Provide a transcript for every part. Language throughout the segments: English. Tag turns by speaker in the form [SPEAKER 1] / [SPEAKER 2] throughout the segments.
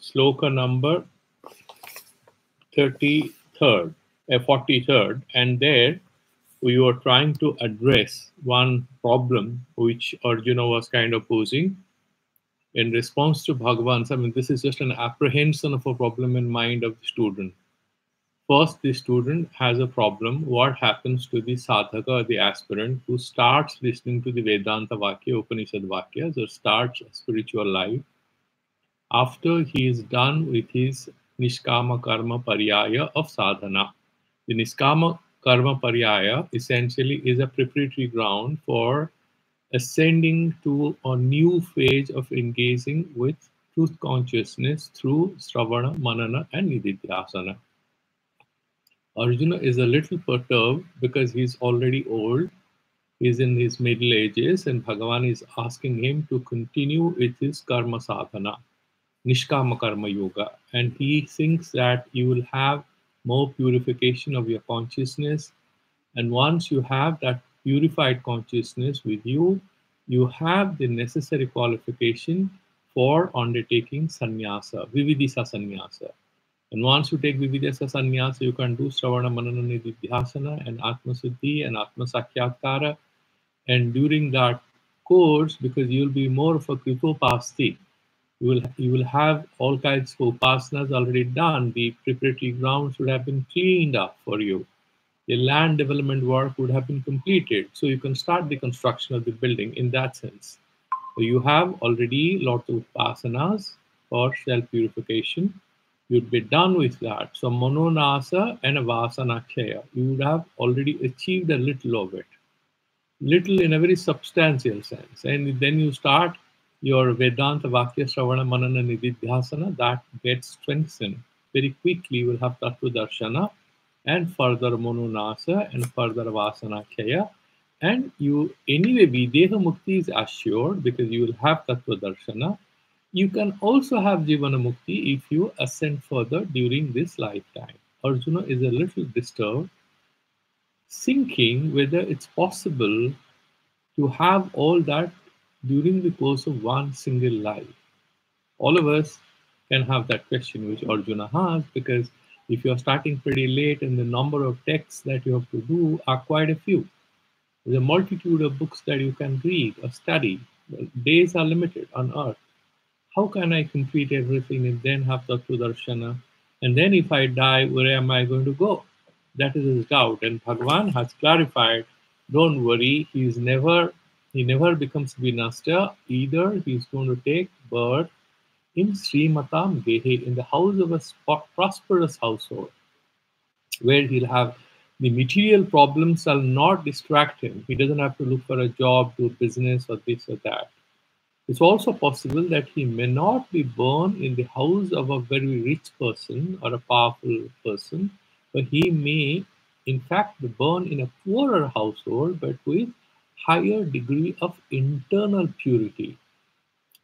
[SPEAKER 1] sloka number 33rd, 43rd, and there we were trying to address one problem which Arjuna was kind of posing in response to Bhagavan's. I mean, this is just an apprehension of a problem in mind of the student. First, the student has a problem. What happens to the sadhaka or the aspirant who starts listening to the Vedanta Vakya, Upanishad Vakyas, or starts a spiritual life after he is done with his Nishkama Karma Paryaya of sadhana? The Niskama Karma Paryaya essentially is a preparatory ground for ascending to a new phase of engaging with truth consciousness through Sravana, Manana, and Nididhyasana. Arjuna is a little perturbed because he's already old, he's in his middle ages, and Bhagavan is asking him to continue with his karma sadhana, Nishkama Karma Yoga. And he thinks that you will have more purification of your consciousness. And once you have that purified consciousness with you, you have the necessary qualification for undertaking sannyasa, vividisa sannyasa. And once you take vividisa sannyasa, you can do Sravana, Manana, Nididhyasana and Atma Siddhi and Atma Sakyatkara. And during that course, because you'll be more of a Kripopasti, you will have all kinds of upasanas already done. The preparatory grounds would have been cleaned up for you. The land development work would have been completed. So you can start the construction of the building in that sense. So you have already lots of upasanas for self-purification. You'd be done with that. So mononasa and vasanakshaya, you would have already achieved a little of it. Little in a very substantial sense. And then you start your Vedanta Vakya Shravana Manana Nididhyasana, that gets strengthened. Very quickly you will have Tattva Darshana and further Mononasa and further Vasanakshaya. And you anyway, Videha Mukti is assured because you will have Tattva Darshana. You can also have Jivana Mukti if you ascend further during this lifetime. Arjuna is a little disturbed, thinking whether it's possible to have all that during the course of one single life. All of us can have that question which Arjuna has, because if you're starting pretty late and the number of texts that you have to do are quite a few, there's a multitude of books that you can read or study. The days are limited on earth. How can I complete everything and then have Tattva Darshana? And then if I die, where am I going to go? That is his doubt. And Bhagavan has clarified, don't worry, he never becomes Vinasta. Either he's going to take birth in Srimatam Gehe, in the house of a prosperous household, where he'll have the material problems shall not distract him. He doesn't have to look for a job, do business, or this or that. It's also possible that he may not be born in the house of a very rich person or a powerful person, but he may, in fact, be born in a poorer household, but with higher degree of internal purity.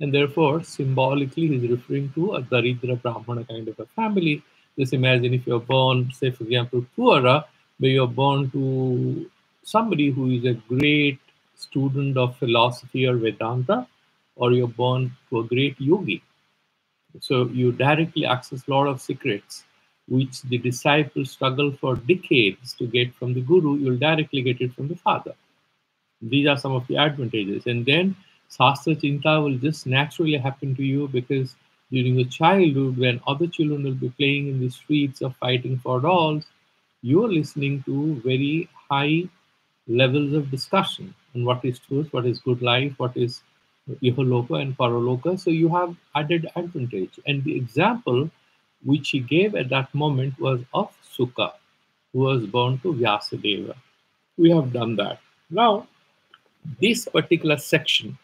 [SPEAKER 1] And therefore, symbolically, he's referring to a Daridra Brahmana kind of a family. Just imagine if you're born, say, for example, poorer, but you're born to somebody who is a great student of philosophy or Vedanta, or you're born to a great yogi. So you directly access a lot of secrets, which the disciples struggle for decades to get from the guru. You'll directly get it from the father. These are some of the advantages. And then Sastra Chinta will just naturally happen to you, because during your childhood, when other children will be playing in the streets or fighting for dolls, you're listening to very high levels of discussion on what is truth, what is good life, what is Iholoka and Paraloka. So you have added advantage. And the example which he gave at that moment was of Sukha, who was born to Vyasadeva. We have done that. Now, this particular section,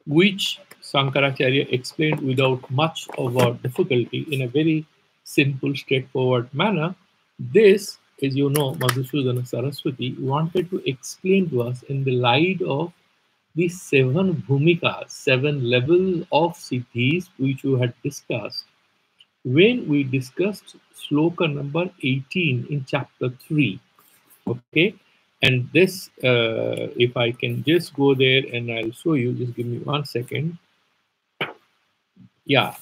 [SPEAKER 1] which Shankaracharya explained without much of a difficulty in a very simple, straightforward manner, this, as you know, Madhusudan Saraswati wanted to explain to us in the light of the 7 bhumikas, 7 levels of siddhis which we had discussed when we discussed sloka number 18 in chapter 3. Okay, And this, if I can just go there and I'll show you, just give me 1 second. Yeah.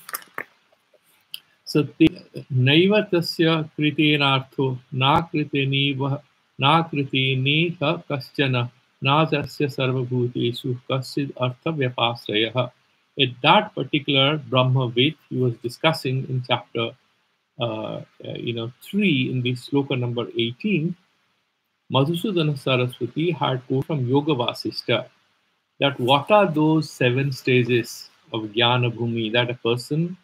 [SPEAKER 1] So naiva tasya kritenartho na kriteni va na kriteni ha kaschana na tasya sarvabhutesu kasid artha vyapasrayah. At that particular Brahmavid he was discussing in chapter 3 in the sloka number 18, Madhusudan Saraswati had quote from Yoga Vasishta that what are those 7 stages of Jnana Bhumi that a person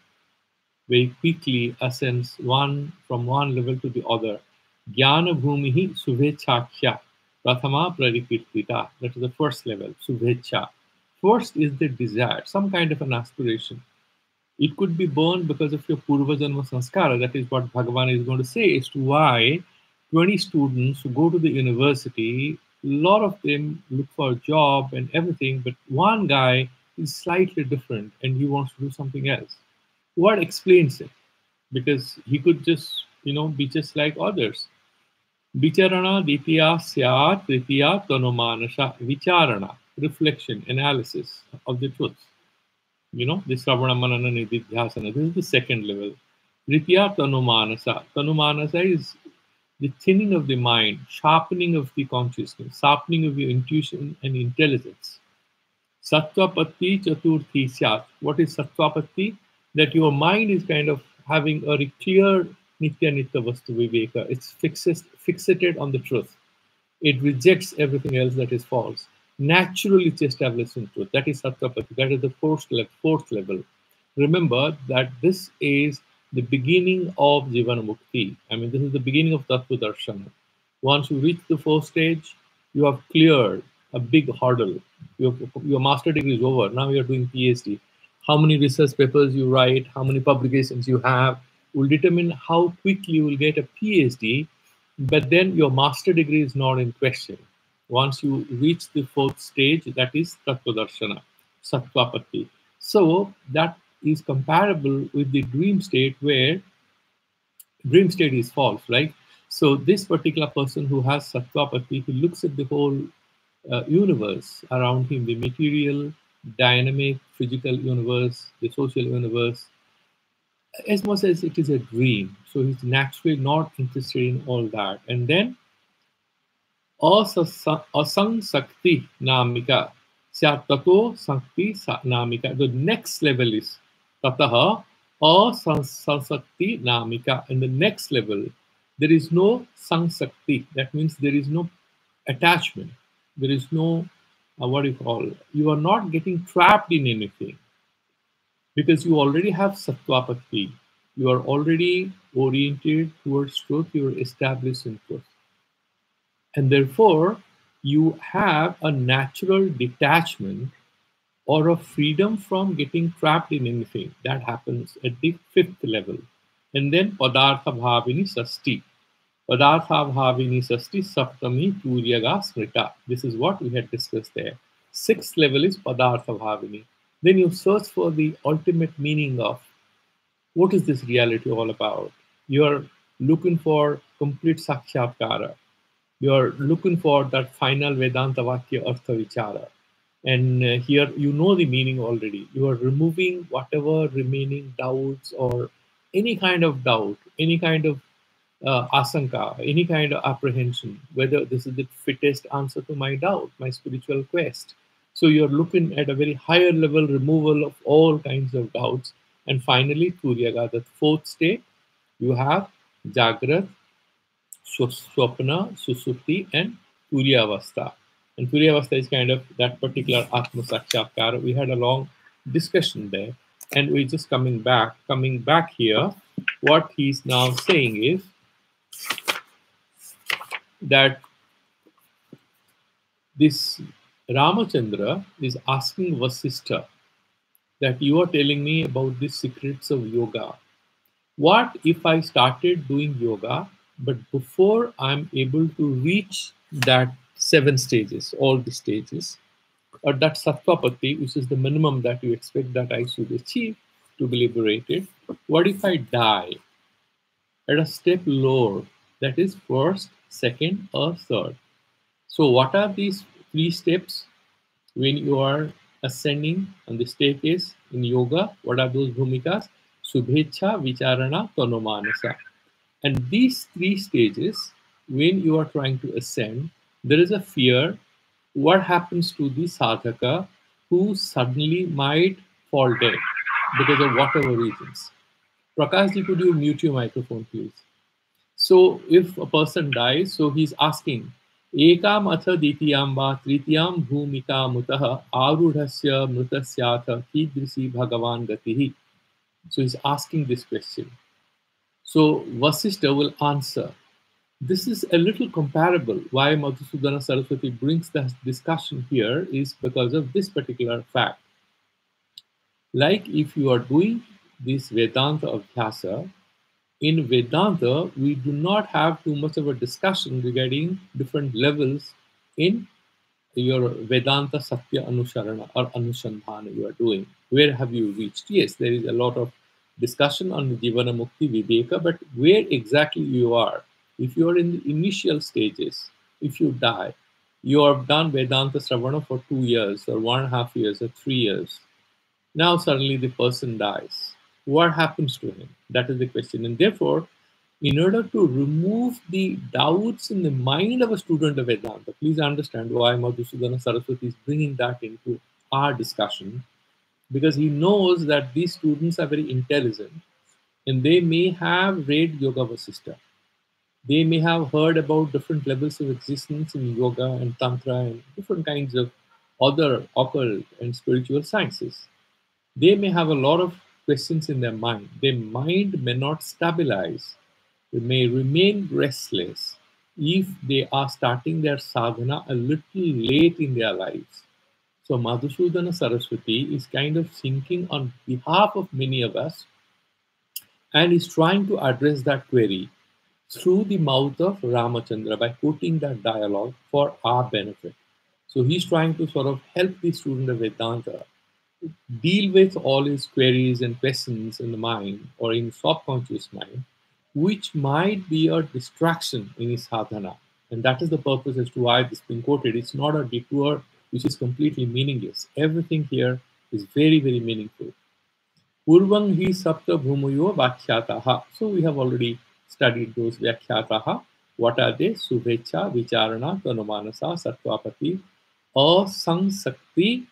[SPEAKER 1] very quickly ascends from one level to the other. Jnana Bhumihi Subhechakya Prathama Pradikirtita. That is the first level, Subhecha. First is the desire, some kind of an aspiration. It could be born because of your Purva Janma Sanskara. That is what Bhagavan is going to say as to why 20 students who go to the university, a lot of them look for a job and everything, but one guy is slightly different and he wants to do something else. What explains it? Because he could just, be just like others. Vicharana ditya syat tritiya tanomanasha. Vicharana, reflection, analysis of the truth. This Ravana Manana Nididhyasana. This is the second level. Tritiya tanumanasa. Tanumanasa is the thinning of the mind, sharpening of the consciousness, sharpening of your intuition and intelligence. Sattvapatti chaturthi syat. What is Sattvapatti? That your mind is kind of having a clear nitya nitya vastu viveka. It's fixated on the truth. It rejects everything else that is false. Naturally, it's established in truth. That is Sattvapatti. That is the fourth level. Remember that this is the beginning of Jivana Mukti. I mean, this is the beginning of Tattva Darshana. Once you reach the fourth stage, you have cleared a big hurdle. Your master degree is over. Now you're doing PhD. How many research papers you write, how many publications you have, will determine how quickly you will get a PhD. But then your master degree is not in question. Once you reach the fourth stage, that is Tattva Darshana, Sattvapatti. So that is comparable with the dream state, where dream state is false, right? So this particular person who has Sattvapatti, he looks at the whole universe around him, the material, dynamic, physical universe, the social universe, as much as it is a dream. So he's naturally not interested in all that. And then asang sakti namika syatato sakti namika. The next level is tataha asansakti namika. In the next level, there is no sansakti. That means there is no attachment. There is no, you are not getting trapped in anything because you already have Sattvapatti. You are already oriented towards truth. You are established in truth. And therefore, you have a natural detachment or a freedom from getting trapped in anything. That happens at the fifth level. And then Padartha Bhavini Sasti. Padartha Bhavini Sasti Saptami Turyaga Smrita. This is what we had discussed there. Sixth level is Padartha Bhavini. Then you search for the ultimate meaning of what is this reality all about. You are looking for complete Sakshatkara. You are looking for that final Vedanta Vakya Artha Vichara. And here you know the meaning already. You are removing whatever remaining doubts or any kind of doubt, any kind of asanka, any kind of apprehension, whether this is the fittest answer to my doubt, my spiritual quest. So you're looking at a very higher level removal of all kinds of doubts. And finally, Turyaga, the fourth state, you have Jagrat, Swapna, Susupti, and Turyavastha. And Turyavastha is kind of that particular Atma Sakshatkara. We had a long discussion there. And we're just coming back here. What he's now saying is that this Ramachandra is asking Vasistha that you are telling me about the secrets of yoga. What if I started doing yoga, but before I'm able to reach that 7 stages, all the stages, or that Sattvapatti, which is the minimum that you expect that I should achieve to be liberated, what if I die at a step lower, that is first, second, or third? So what are these three steps when you are ascending on the staircase in yoga? What are those bhumikas? Subhecha, Vicharana, Tanomanasa. And these three stages, when you are trying to ascend, there is a fear. What happens to the sadhaka who suddenly might fall dead because of whatever reasons? Prakashji, could you mute your microphone, please? So if a person dies, so he's asking, Ekam atha ditiyam va tritiyam bhumika mutah arudhasya mrutasyatha kidrisi bhagavan gatihi. So he's asking this question. So Vasishtha will answer. This is a little comparable. Why Madhusudana Saraswati brings the discussion here is because of this particular fact. Like if you are doing this Vedanta Abhyasa, in Vedanta, we do not have too much of a discussion regarding different levels in your Vedanta Satya Anusharana or Anushandhana you are doing. Where have you reached? Yes, there is a lot of discussion on Jivana Mukti Viveka, but where exactly you are? If you are in the initial stages, if you die, you have done Vedanta Sravana for 2 years or 1.5 years or 3 years. Now suddenly the person dies. What happens to him? That is the question. And therefore, in order to remove the doubts in the mind of a student of Vedanta, please understand why Madhusudana Saraswati is bringing that into our discussion, because he knows that these students are very intelligent and they may have read Yoga Vasishtha. They may have heard about different levels of existence in yoga and tantra and different kinds of other occult and spiritual sciences. They may have a lot of questions in their mind. Their mind may not stabilize. They may remain restless if they are starting their sadhana a little late in their lives. So Madhusudana Saraswati is kind of thinking on behalf of many of us and is trying to address that query through the mouth of Ramachandra by quoting that dialogue for our benefit. So he's trying to sort of help the student of Vedanta deal with all his queries and questions in the mind or in subconscious mind, which might be a distraction in his sadhana. And that is the purpose as to why this has been quoted. It's not a detour which is completely meaningless. Everything here is very, very meaningful. Purvam hi sapta bhumuyo vakhyataha. So we have already studied those vakhyataha. What are they? Subhecha, Vicharana, Tanumanasa, Sattvapati, Asangsakti,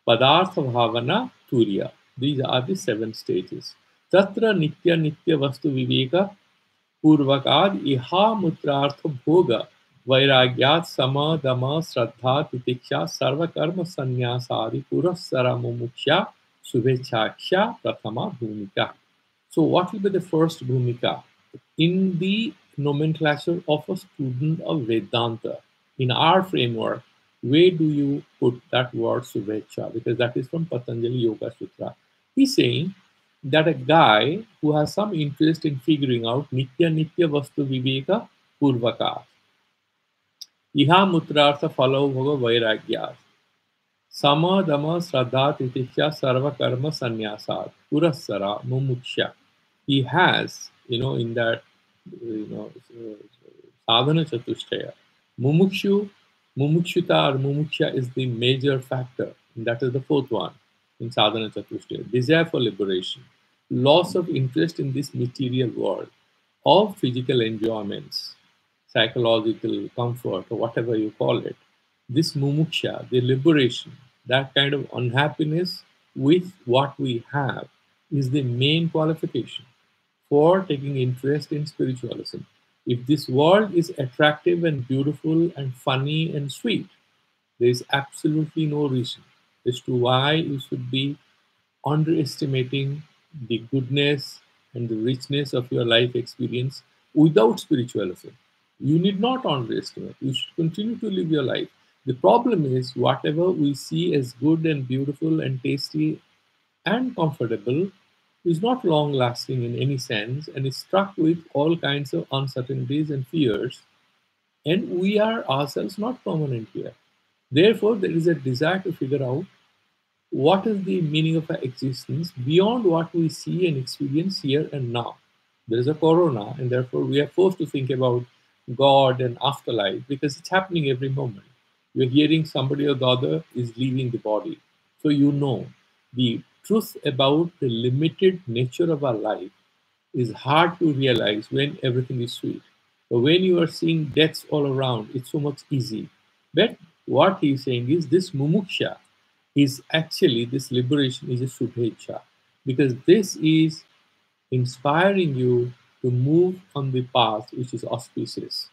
[SPEAKER 1] Padartha Bhavana, Turiya. These are the 7 stages. Tatra Nitya Nitya Vastu Viveka Purvakad Iha Mutrartha Bhoga Vairagyat Sama Dama Sraddha Titiksha Sarva Karma Sanyasari Purasara Mumuksha Subhechaksha Prathama Bhumika. So what will be the first Bhumika? In the nomenclature of a student of Vedanta, in our framework, where do you put that word Subhecha? Because that is from Patanjali Yoga Sutra. He's saying that a guy who has some interest in figuring out Nitya Nitya Vastu Viveka Purvaka, Iha Mutrartha Follow Bhava Vairagya, Sama Dama Sraddha Titisha Sarva Karma Sanyasat, Purasara Mumuksha. He has, in that, sadhana chatushtaya, mumukshu, mumukshita or mumuksha is the major factor. And that is the 4th one in sadhana chatushtaya. Desire for liberation, loss of interest in this material world, of physical enjoyments, psychological comfort, or whatever you call it. This mumuksha, the liberation, that kind of unhappiness with what we have, is the main qualification for taking interest in spiritualism. If this world is attractive and beautiful and funny and sweet, there is absolutely no reason as to why you should be underestimating the goodness and the richness of your life experience without spiritualism. You need not underestimate. You should continue to live your life. The problem is, whatever we see as good and beautiful and tasty and comfortable is not long lasting in any sense and is struck with all kinds of uncertainties and fears, and we are ourselves not permanent here. Therefore, there is a desire to figure out what is the meaning of our existence beyond what we see and experience here and now. There is a corona, and therefore we are forced to think about God and afterlife, because it's happening every moment. You're hearing somebody or the other is leaving the body. So you know the truth about the limited nature of our life is hard to realize when everything is sweet. But when you are seeing deaths all around, it's so much easy. But what he's saying is this mumuksha is actually, this liberation is a subhecha, because this is inspiring you to move on the path which is auspicious,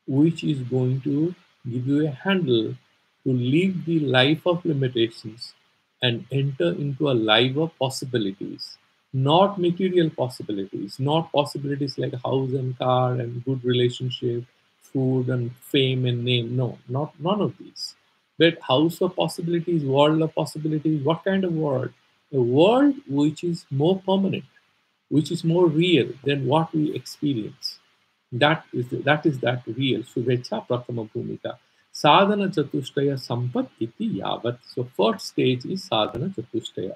[SPEAKER 1] which is going to give you a handle to live the life of limitations and enter into a life of possibilities, not material possibilities, not possibilities like house and car and good relationship, food and fame and name. No, not none of these. But house of possibilities, world of possibilities. What kind of world? A world which is more permanent, which is more real than what we experience. That is that real. Suvecha Prathama Bhumika. Sadhana Chatushtaya Sampat iti yavat. So first stage is Sadhana Chatushtaya.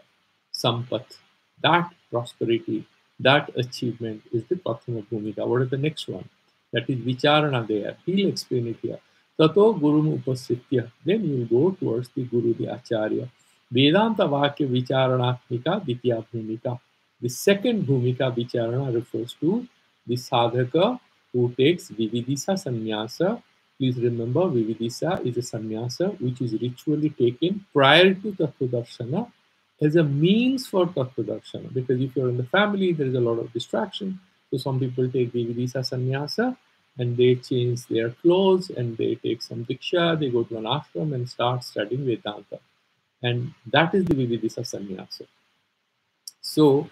[SPEAKER 1] Sampat. That prosperity, that achievement is the Prathama Bhumika. What is the next one? That is Vicharana there. He'll explain it here. Tato Guru Upasitya. Then you will go towards the Guru, the Acharya. Vedanta Vakya Vicharanatmika Ditya Bhumika. The second Bhumika Vicharana refers to the sadhaka who takes Vividisa Sannyasa. Please remember, Vividisa is a sannyasa which is ritually taken prior to Tattva as a means for Tattva. Because if you're in the family, there is a lot of distraction. So some people take Vividisa Sannyasa and they change their clothes and they take some diksha, they go to an ashram and start studying Vedanta. And that is the Vividisa Sannyasa. So,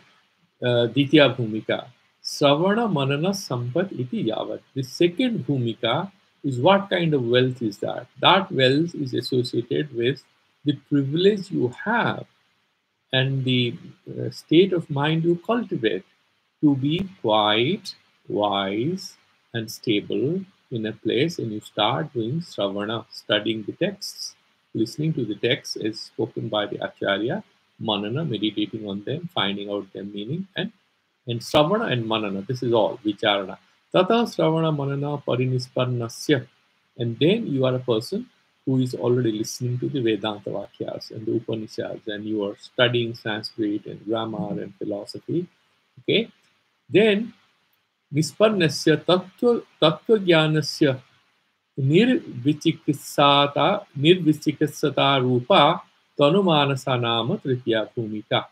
[SPEAKER 1] Ditya Bhumika. Savana Manana Sampat iti yavat. The second Bhumika is what kind of wealth is that? That wealth is associated with the privilege you have and the state of mind you cultivate to be quiet, wise, and stable in a place, and you start doing Sravana, studying the texts, listening to the texts as spoken by the Acharya, Manana, meditating on them, finding out their meaning, and Sravana and Manana. This is all Vicharana. Tata Sravana Manana Parinisparnasya. And then you are a person who is already listening to the Vedanta Vakyas and the Upanishads, and you are studying Sanskrit and grammar and philosophy. Okay? Then Nisparnasya Tattva Jnanasya Nirvichikissata Rupa Tanumanasa Nama Tritya Bhumika.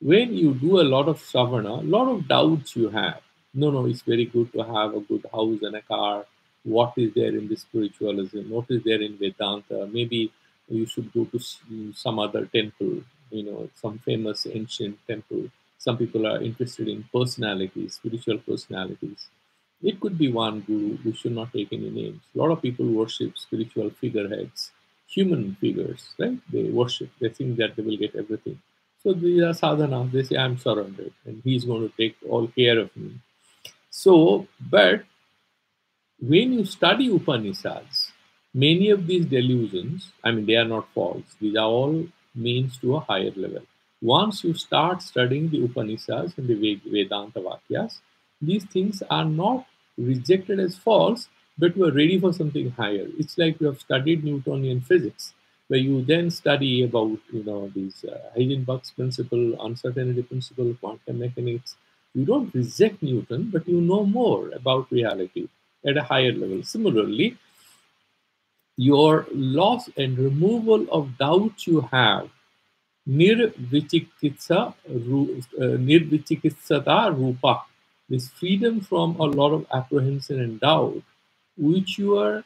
[SPEAKER 1] When you do a lot of Sravana, a lot of doubts you have. No, it's very good to have a good house and a car. What is there in the spiritualism? What is there in Vedanta? Maybe you should go to some other temple, some famous ancient temple. Some people are interested in personalities, spiritual personalities. It could be one guru. We should not take any names. A lot of people worship spiritual figureheads, human figures, right? They worship. They think that they will get everything. So these are sadhana. They say, I'm surrendered and he's going to take all care of me. So, but when you study Upanishads, many of these delusions, I mean, they are not false. These are all means to a higher level. Once you start studying the Upanishads and the Vedanta Vakyas, these things are not rejected as false, but you are ready for something higher. It's like you have studied Newtonian physics, where you then study about, these Heisenberg's principle, uncertainty principle, quantum mechanics. You don't reject Newton, but you know more about reality at a higher level. Similarly, your loss and removal of doubts you have, nirvichikitsata rupa, this freedom from a lot of apprehension and doubt, which you are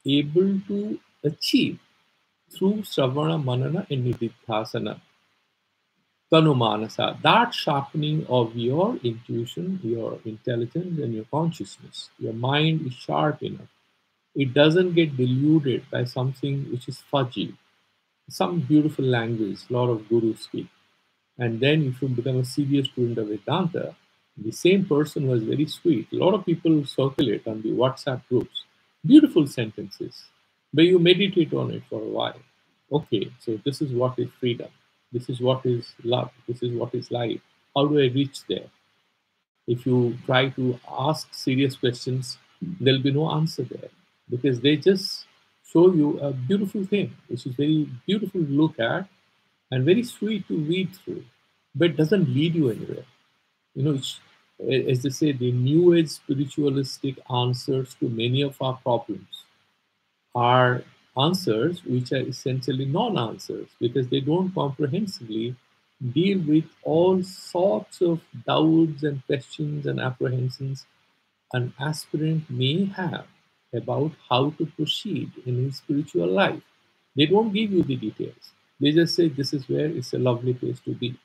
[SPEAKER 1] able to achieve through Sravana, Manana, and Nididhyasana. Tanumanasa, that sharpening of your intuition, your intelligence, and your consciousness. Your mind is sharp enough. It doesn't get deluded by something which is fudgy. Some beautiful language, a lot of gurus speak. And then if you become a serious student of Vedanta, the same person was very sweet. A lot of people circulate on the WhatsApp groups. Beautiful sentences. But you meditate on it for a while. Okay, so this is what is freedom. This is what is love. This is what is life. How do I reach there? If you try to ask serious questions, there'll be no answer there, because they just show you a beautiful thing, which is very beautiful to look at and very sweet to read through, but doesn't lead you anywhere. It's, as they say, the new age spiritualistic answers to many of our problems are answers which are essentially non-answers, because they don't comprehensively deal with all sorts of doubts and questions and apprehensions an aspirant may have about how to proceed in his spiritual life. They don't give you the details. They just say this is where it's a lovely place to be.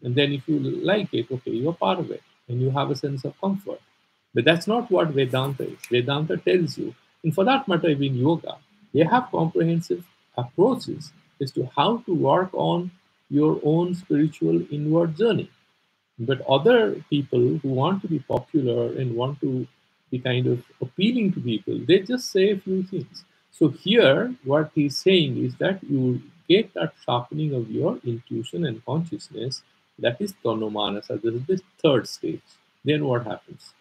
[SPEAKER 1] And then if you like it, okay, you're part of it and you have a sense of comfort. But that's not what Vedanta is. Vedanta tells you, and for that matter, even yoga, they have comprehensive approaches as to how to work on your own spiritual inward journey. But other people who want to be popular and want to be kind of appealing to people, they just say a few things. So here, what he's saying is that you get that sharpening of your intuition and consciousness. That is Tanomanasa. This is the third stage. Then what happens?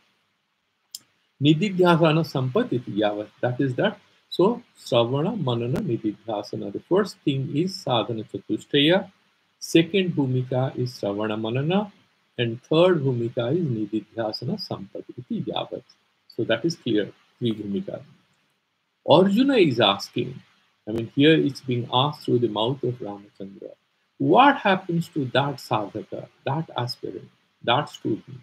[SPEAKER 1] Nididhyasana sampatiti yavat. That is that. So Sravana, Manana, Nididhyasana. The first thing is Sadhana Chatushtaya. Second bhumika is Sravana Manana. And third bhumika is Nididhyasana sampatiti yavat. So that is clear. Three bhumikas. Arjuna is asking, I mean, here it's being asked through the mouth of Ramachandra. What happens to that sadhaka, that aspirant, that student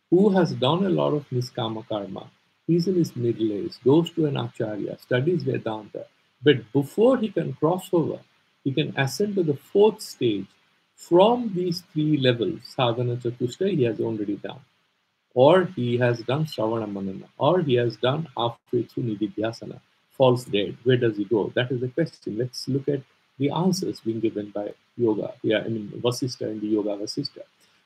[SPEAKER 1] who has done a lot of niskama karma? He's in his middle age, goes to an acharya, studies Vedanta, but before he can cross over, he can ascend to the fourth stage. From these three levels, sadhana chatushta, he has already done, or he has done Shravana Manana, or he has done halfway through Nididhyasana, falls dead. Where does he go? That is the question. Let's look at the answers being given by Yoga. Yeah, I mean Vasistha in the Yoga Vasistha.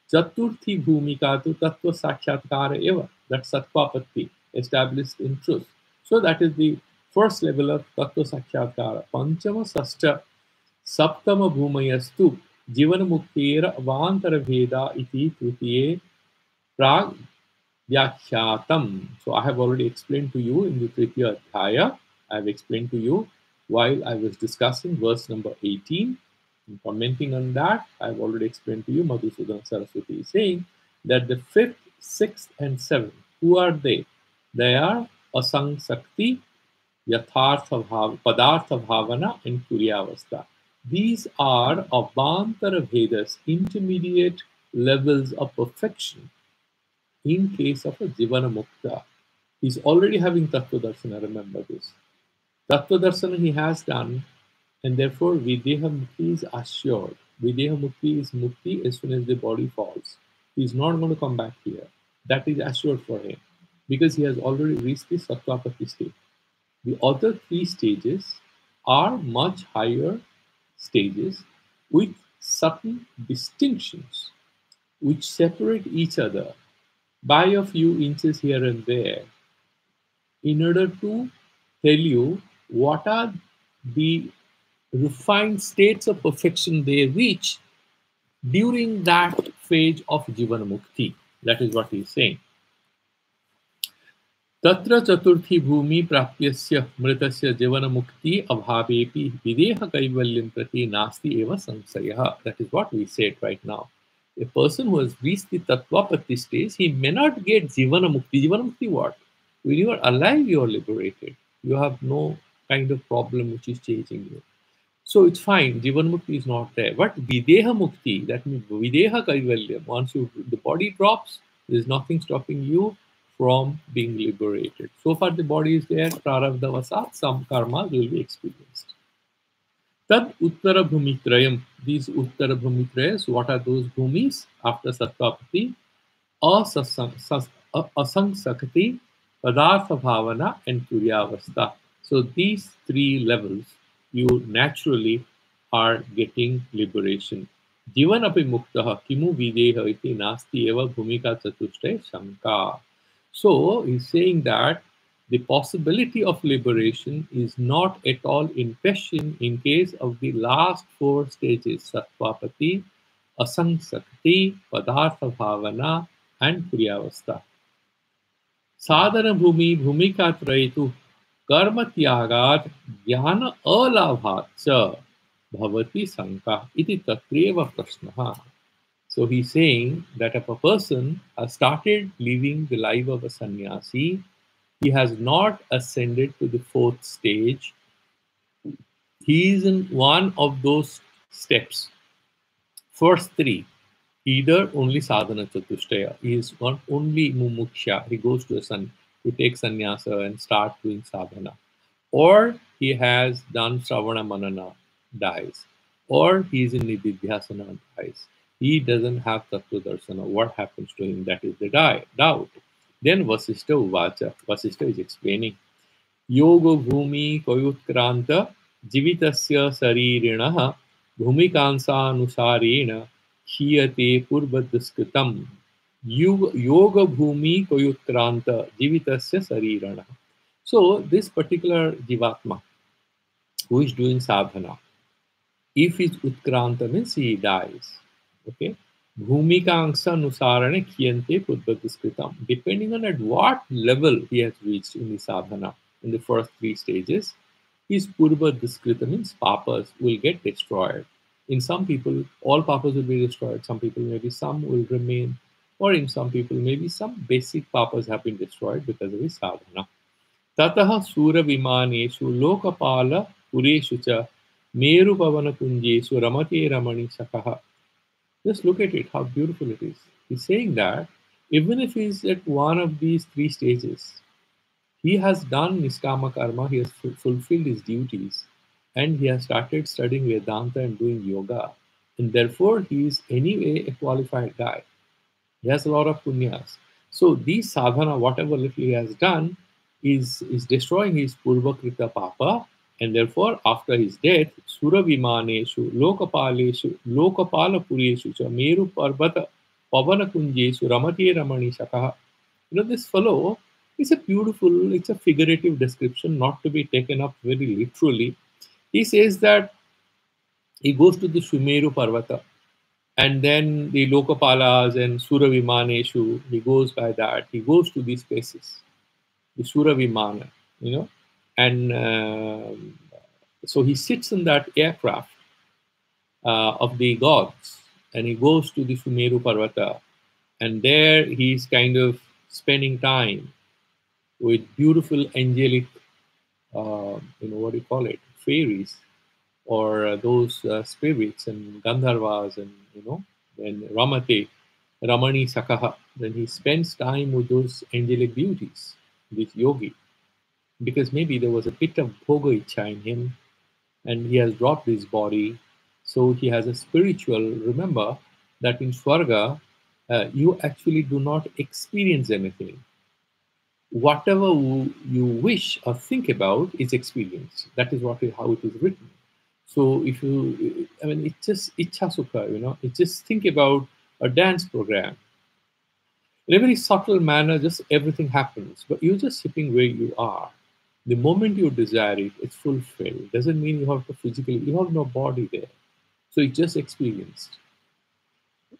[SPEAKER 1] Chaturthi bhumika tu tattva sakshatkara eva. That's Sattvapatti, established in truth. So that is the first level of tattva sakshatkara. Panchama sashta saptama bhumayastu jivana muktera avantara veda iti tritiye prag Vyakhyatam. So I have already explained to you in the Tritiya Adhyaya. I have explained to you while I was discussing verse number 18. And commenting on that, I have already explained to you, Madhusudan Saraswati is saying that the fifth, sixth, and seventh, who are they? They are Asang Sakti, Yathartha Padartha Bhavana, and Kuryavastha. These are Avantara Vedas, intermediate levels of perfection. In case of a Jivana Mukta, he's already having Tattva Darsana, remember this. Tattva Darsana he has done, and therefore Videha Mukti is assured. Videha Mukti is Mukti as soon as the body falls. He's not going to come back here. That is assured for him, because he has already reached the Sattvapatti state. The other three stages are much higher stages with subtle distinctions which separate each other by a few inches here and there, in order to tell you what are the refined states of perfection they reach during that phase of Jivana Mukti. That is what he is saying. Tatra chaturthi bhumi prapyasya mritasya Jivana Mukti abhavepi videha kaivalyam prati nasti eva samsayah. That is what we said right now. A person who has reached the Tattvapatti stage, he may not get Jivana Mukti. Jivana Mukti what? When you are alive, you are liberated. You have no kind of problem which is changing you. So it's fine. Jivana Mukti is not there. But Videha Mukti, that means Videha Kaivalyam, once the body drops, there is nothing stopping you from being liberated. So far the body is there, Prarabdha Vasat, some karmas will be experienced. Tad Uttara Bhumitrayam. These Uttara Bhumitrayas, what are those bhumis after Sattvapatti? Asang Sakati, Padartha Bhavana, and Kuryavastha. So these three levels, you naturally are getting liberation. Jivanapi Muktaha Kimu Videha iti Nasti eva Bhumika Chatushte Shanka. So he's saying that the possibility of liberation is not at all in question in case of the last four stages, Sattvapatti, Asang Sakti, Padartha Bhavana, and Kuryavastha. साधन भूमि भूमिका त्रयतु कर्म त्यागात् ज्ञान अलाभात् च bhavati sanka iti tatreva prasnaha. So he's saying that if a person has started living the life of a sannyasi, he has not ascended to the fourth stage. He is in one of those steps. First three, either only sadhana chatushtaya, he is not only mumuksha, he goes to a sun, to take sannyasa and start doing sadhana, or he has done Sravana Manana, dies, or he is in Nididhyasana, dies. He doesn't have Tattva Darsana. What happens to him? That is the doubt. Then Vasishta Uvacha. Vasishta is explaining. Yoga Bhumi Koyutkranta Jivitasya Saririnaha Bhumikansanusarena Hiyate Purvadaskritam. Yoga Bhumi Koyutkranta Jivitasya Sarirana. So this particular Jivatma who is doing sadhana, if his Utkranta means he dies, okay? Bhumikanksa nusarane kiyante puddhatiskritam. Depending on at what level he has reached in the sadhana, in the first three stages, his purva diskrita means papas will get destroyed. In some people, all papas will be destroyed. Some people, maybe some will remain. Or in some people, maybe some basic papas have been destroyed because of his sadhana. ततः सूरविमानेषु लोकपालपुरेषु च मेरुपवनकुञ्जेषु रमते रमणीशकः. Just look at it, how beautiful it is. He's saying that even if he's at one of these three stages, he has done Niskama Karma, he has fulfilled his duties, and he has started studying Vedanta and doing yoga. And therefore, he is anyway a qualified guy. He has a lot of punyas. So these sadhana, whatever little he has done, is destroying his purvakrita papa, and therefore after his death, suravimaneshu, lokapaleshu, lokapalapureshu, cha meru parvata pavanakunjeshu, ramate ramani shakaha. This fellow is a beautiful, it's a figurative description, not to be taken up very literally. He says that he goes to the Sumeru Parvata, and then the Lokapalas and Suravimaneshu, he goes by that. He goes to these places, the Suravimana, and so he sits in that aircraft of the gods, and he goes to the Sumeru Parvata, and there he's kind of spending time with beautiful angelic, what do you call it, fairies, or those spirits and Gandharvas, and and Ramani Sakaha. Then he spends time with those angelic beauties, this yogi, because maybe there was a bit of bhoga icha in him, and he has dropped his body, so he has a spiritual. Remember that in Swarga, you actually do not experience anything. Whatever you wish or think about is experienced. That is how it is written. So if you, it's just ichha sukha, it's just think about a dance program. In a very subtle manner, just everything happens, but you're just sitting where you are. The moment you desire it, it's fulfilled. Doesn't mean you have to physically, you have no body there. So it's just experienced.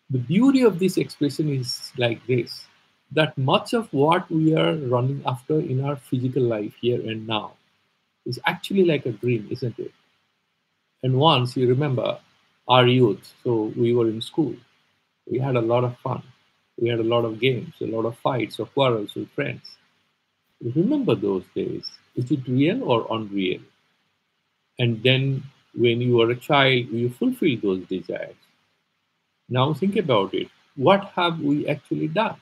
[SPEAKER 1] The beauty of this expression is like this, that much of what we are running after in our physical life here and now is actually like a dream, isn't it? And once you remember our youth, so we were in school, we had a lot of fun. We had a lot of games, a lot of fights or quarrels with friends. Remember those days. Is it real or unreal? And then when you were a child, you fulfilled those desires. Now think about it. What have we actually done?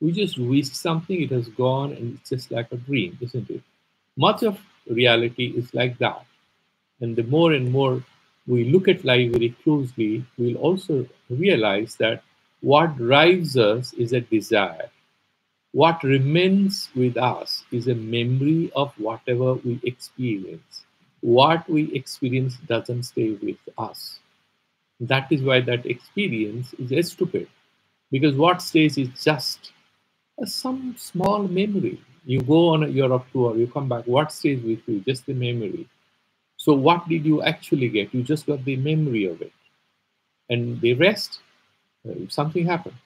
[SPEAKER 1] We just wished something, it has gone, and it's just like a dream, isn't it? Much of reality is like that. And the more and more we look at life very closely, we'll also realize that what drives us is a desire. What remains with us is a memory of whatever we experience. What we experience doesn't stay with us. That is why that experience is stupid. Because what stays is just some small memory. You go on a Europe tour, you come back, what stays with you? Just the memory. So what did you actually get? You just got the memory of it. And the rest, something happened.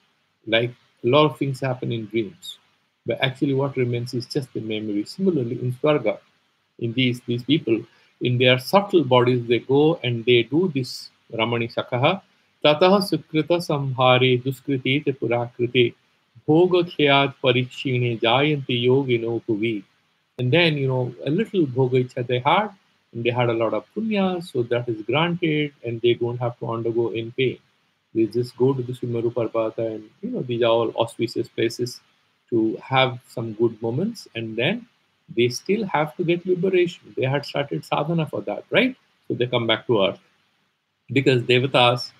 [SPEAKER 1] Like a lot of things happen in dreams. But actually, what remains is just the memory. Similarly, in Swarga, in these people, in their subtle bodies, they go and they do this Ramani Sakaha, Tataha Sukrita Samhare Duskriti Te Purakriti Bhoga Khyat Parikshine Jayanti Yogino Kuvi. And then, a little Bhoga Icha they had, and they had a lot of punya, so that is granted, and they don't have to undergo in pain. They just go to the Sumeru Parvata, and these are all auspicious places to have some good moments, and then they still have to get liberation. They had started sadhana for that, right? So they come back to earth because devatas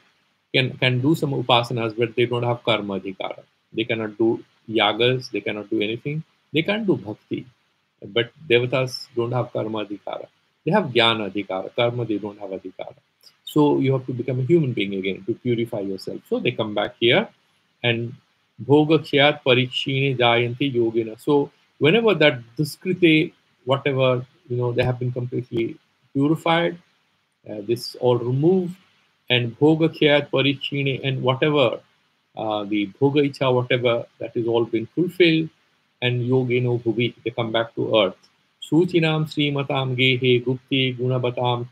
[SPEAKER 1] can do some upasanas, but they don't have karma adhikara. They cannot do yagas, they cannot do anything. They can't do bhakti, but devatas don't have karma adhikara. They have jnana adhikara. Karma, they don't have adhikara. So you have to become a human being again to purify yourself. So they come back here and bhoga khyat parikshine jayanti yogina. So whenever that duskrite, whatever, they have been completely purified, this all removed, and bhoga khyat parikshine, and whatever, the bhoga icha, whatever, that is all been fulfilled, and yogino bhuvi, they come back to earth. Suchinam srimatam gehe gupti gunabatam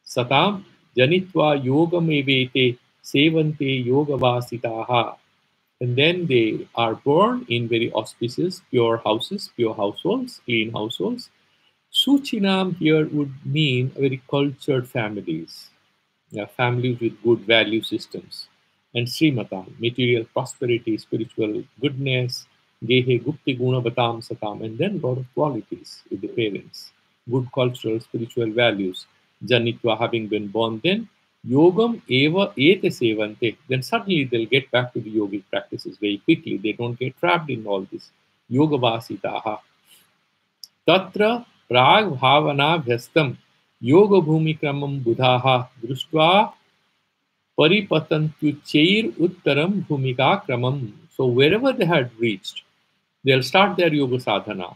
[SPEAKER 1] satam janitva yogam evete sevante yogavasitaha. And then they are born in very auspicious, pure houses, pure households, clean households. Suchinam here would mean very cultured families, yeah, families with good value systems. And Srimatam, material prosperity, spiritual goodness, Gehe Gupti Guna Batam Satam, and then lot of qualities with the parents, good cultural, spiritual values. Janitva, having been born then, Yogam Eva Ete Sevante, then suddenly they'll get back to the yogic practices very quickly. They don't get trapped in all this. Yoga Vasitaha. तत्र प्राग भावनाभ्यस्तम योग भूमि क्रमम बुधाः दृष्ट्वा परिपतन्त्युच्चैर उत्तरम भूमिका क्रमम. So wherever they had reached, they'll start their yoga sadhana,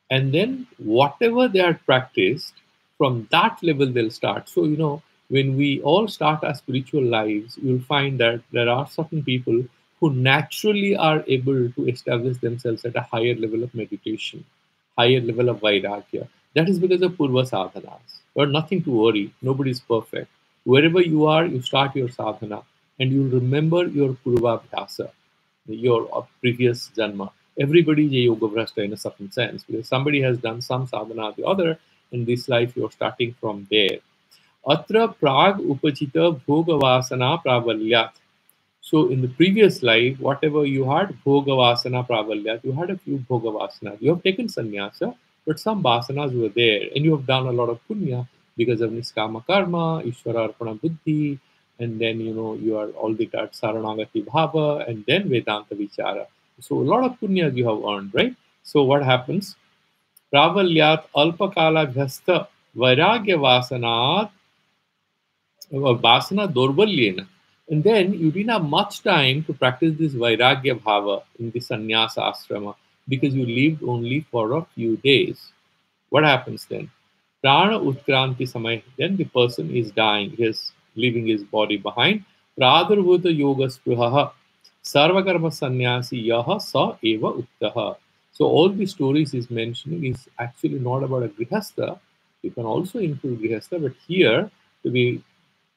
[SPEAKER 1] and then whatever they had practiced, from that level they'll start. So when we all start our spiritual lives, you'll find that there are certain people who naturally are able to establish themselves at a higher level of meditation, higher level of vairagya. That is because of purva sadhanas. But nothing to worry. Nobody is perfect. Wherever you are, you start your sadhana, and you'll remember your purva abhyasa, your previous janma. Everybody is a yoga vrasta in a certain sense, because somebody has done some sadhana or the other. In this life, you're starting from there. Atra prag upachita bhogavasana pravalyat. So in the previous life, whatever you had, bhogavasana pravalyat, you had a few bhogavasanas. You have taken sannyasa, but some vasanas were there, and you have done a lot of punya because of niskama karma, ishvara arpana buddhi, and then you are all the that saranagati bhava, and then Vedanta vichara. So a lot of punya you have earned, right? So what happens? Pravalyat alpakala bhyasta vairagya vasanat vasana dorvalyena. And then you didn't have much time to practice this vairagya bhava in the sannyasa ashrama because you lived only for a few days. What happens then? Prana utkranti samay. Then the person is dying. He is leaving his body behind. Pradharvuta yoga spruhaha. Sarvakarma sannyasi yaha sa eva uktaha. So all the stories he's mentioning is actually not about a grihastha. You can also include grihastha, but here, to be,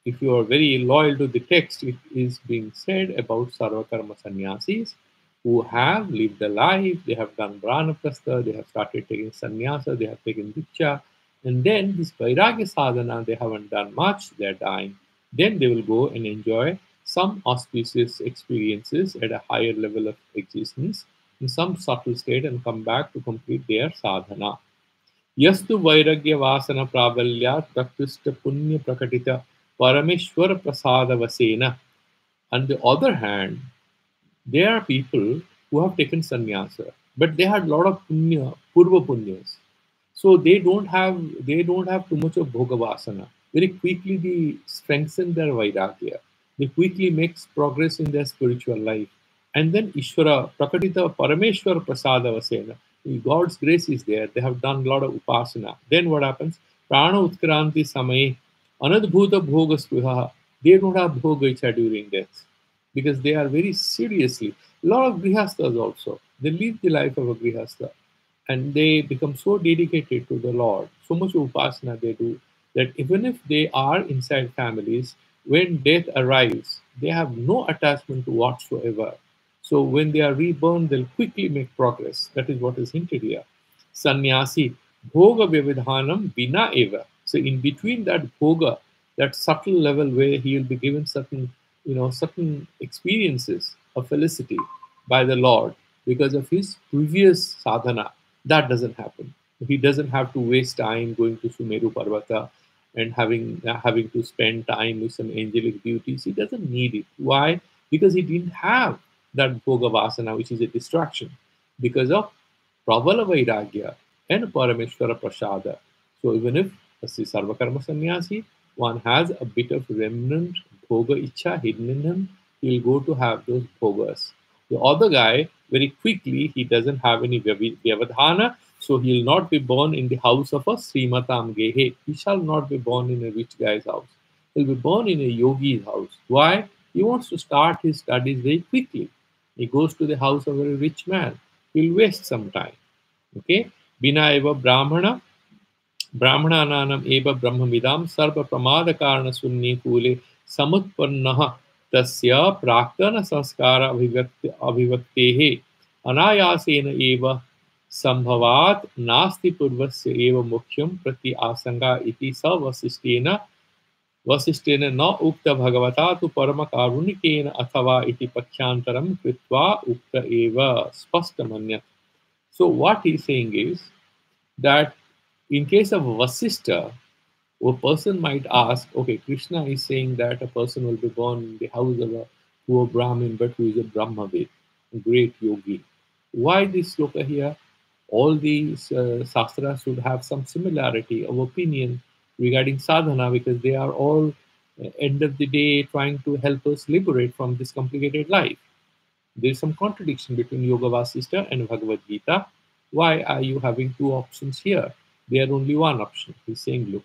[SPEAKER 1] if you are very loyal to the text, it is being said about sarvakarma sannyasis who have lived a life, they have done branaprastha, they have started taking sannyasa, they have taken diksha, and then this vairagya sadhana, they haven't done much, they're dying. Then they will go and enjoy some auspicious experiences at a higher level of existence in some subtle state and come back to complete their sadhana. Yastu vairagya vasana prabalyat prakrishta punya prakatita parameshwara prasada vasena. On the other hand, there are people who have taken sannyasa, but they had a lot of punya, purva punyas. So they don't have too much of bhogavasana. Very quickly they strengthen their vairagya. They quickly make progress in their spiritual life. And then Ishvara, Prakatita Parameshwara Prasada Vasena. God's grace is there. They have done a lot of upasana. Then what happens? Prana Utkranti Samaye, Anadbhuta Bhoga Spruha. They don't have bhoga icha during death. because they are very seriously. A lot of grihasthas also, they live the life of a grihastha and they become so dedicated to the Lord, so much upasana they do, that even if they are inside families, when death arrives, they have no attachment to whatsoever. So when they are reborn, they'll quickly make progress. That is what is hinted here. Sannyasi, bhoga vividhanam vina eva. So in between that bhoga, that subtle level where he will be given certain, certain experiences of felicity by the Lord because of his previous sadhana, that doesn't happen. He doesn't have to waste time going to Sumeru Parvata and having to spend time with some angelic beauties. He doesn't need it. Why? Because he didn't have that bhoga vasana, which is a distraction, because of Prabala Vairagya and Parameshwara Prasada. So even if a Sarvakarma Sannyasi, one has a bit of remnant bhoga icha hidden in him, he'll go to have those bhogas. The other guy, very quickly, he doesn't have any vyavadhana, so he'll not be born in the house of a Srimatam Gehe. He shall not be born in a rich guy's house. He'll be born in a yogi's house. Why? He wants to start his studies very quickly. He goes to the house of a rich man. He'll waste some time. Okay? Bina eva brahmana, brahmananam eva brahmamidam sarva pramada karana sunni kule samutpannaha tasya praktana sanskara abhivaktehe anayasena eva sambhavat nasti purvasya eva mukhyam prati asanga iti sa वसिष्ठेन न उक्त भगवता तु परम कारुणिकेन अथवा इति पक्षांतरम कृत्वा उक्त एव स्पष्टमन्यत्. So what he's saying is that in case of Vasishtha, a person might ask, okay, Krishna is saying that a person will be born in the house of a poor Brahmin, but who is a Brahmavid, a great yogi. Why this sloka here? All these sastras should have some similarity of opinion regarding sadhana because they are all, end of the day, trying to help us liberate from this complicated life. There is some contradiction between Yoga Vasistha and Bhagavad Gita. Why are you having two options here? There are only one option. He's saying, look,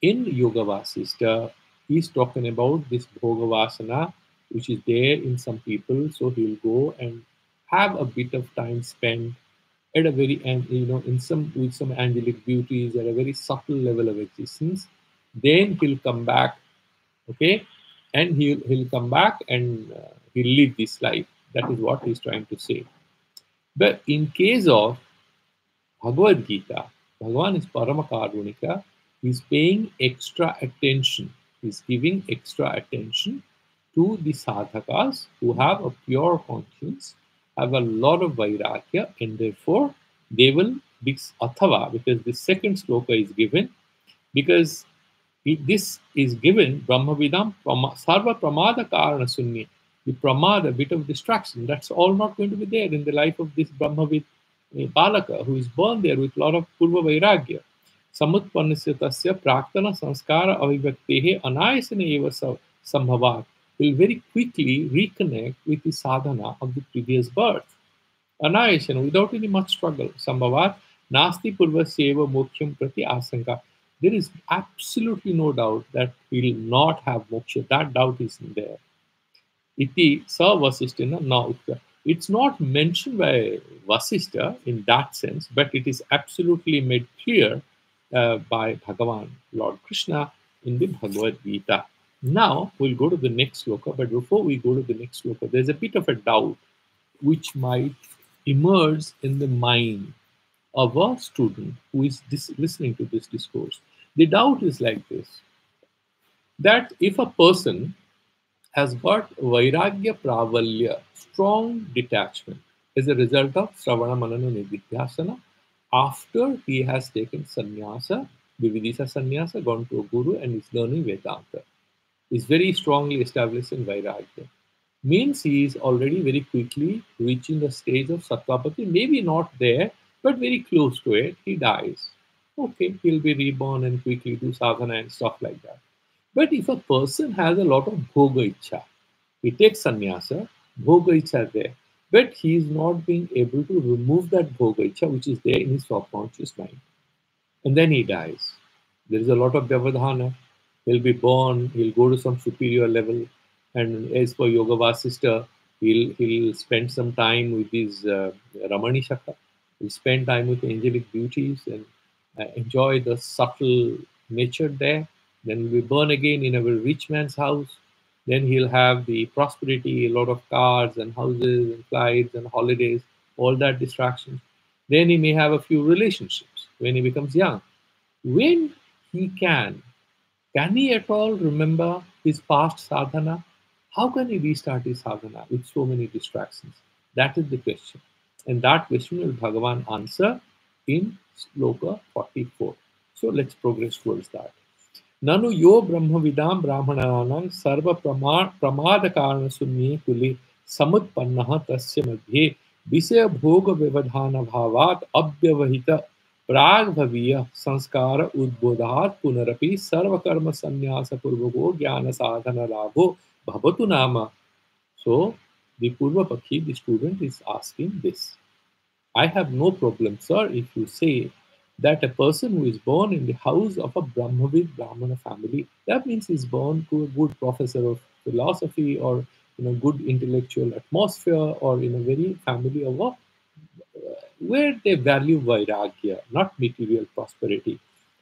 [SPEAKER 1] in Yoga Vasistha, he's talking about this Bhoga Vasana, which is there in some people. So he'll go and have a bit of time spent at a very end, in some with some angelic beauties at a very subtle level of existence. Then he'll come back, okay, and he'll come back and he'll live this life. That is what he's trying to say. But in case of Bhagavad Gita, Bhagavan is Paramakarunika. He's paying extra attention. He's giving extra attention to the sadhakas who have a pure conscience, have a lot of vairagya, and therefore they will be athava, because the second sloka is given, because this is given Brahmavidam Sarva Pramada Karana Sunni. The Pramada, bit of distraction, that's all not going to be there in the life of this Brahmavid Balaka who is born there with a lot of Purva Vairagya. Samutpannasya tasya praktana sanskara avivaktehe anayasana eva sambhavat will very quickly reconnect with the sadhana of the previous birth. Anayasana, without any much struggle. Sambhavat nasti purvasya mokhyam prati asanka. There is absolutely no doubt that he will not have moksha. That doubt is there. Iti sa Vasisthena na ukta. It's not mentioned by Vasishtha in that sense, but it is absolutely made clear by Bhagavan, Lord Krishna, in the Bhagavad Gita. Now we'll go to the next sloka, but before we go to the next sloka, there's a bit of a doubt which might emerge in the mind of a student who is listening to this discourse. The doubt is like this, that if a person has got Vairagya Pravalya, strong detachment, as a result of Sravana Manana Nididhyasana, after he has taken sannyasa, Vividisa sannyasa, gone to a guru and is learning Vedanta, is very strongly established in Vairagya. Means he is already very quickly reaching the stage of Satvapati, maybe not there, but very close to it. He dies. Okay, he'll be reborn and quickly do sadhana and stuff like that. But if a person has a lot of bhoga icha, he takes sannyasa, bhoga icha is there, but he is not being able to remove that bhoga icha which is there in his subconscious mind. And then he dies. There is a lot of vyavadhana. He'll be born, he'll go to some superior level, And as for Yoga Vasista, he'll spend some time with his Ramani Shaka. He'll spend time with angelic beauties and enjoy the subtle nature there. Then he'll be born again in a very rich man's house. Then he'll have the prosperity, a lot of cars and houses and flights and holidays, all that distractions. Then he may have a few relationships when he becomes young. When he can he at all remember his past sadhana? How can he restart his sadhana with so many distractions? That is the question. And that question will Bhagavan answer in Sloka 44. So let's progress towards that. Nanu yo brahmavidam brahmananam sarva pramada karana sunye kuli samutpannaha tasya madhye visaya bhoga vivadhana bhavat abhyavahita प्रागभवीय संस्कार उद्बोधात् पुनरपि सर्वकर्म संन्यास पूर्वको ज्ञान साधन लाभो भवतु नाम. So the Purva Pakhi, the student, is asking this. I have no problem, sir, if you say that a person who is born in the house of a Brahmavid Brahmana family, that means he's born to a good professor of philosophy or in a good intellectual atmosphere or in a very family of a where they value vairagya, not material prosperity.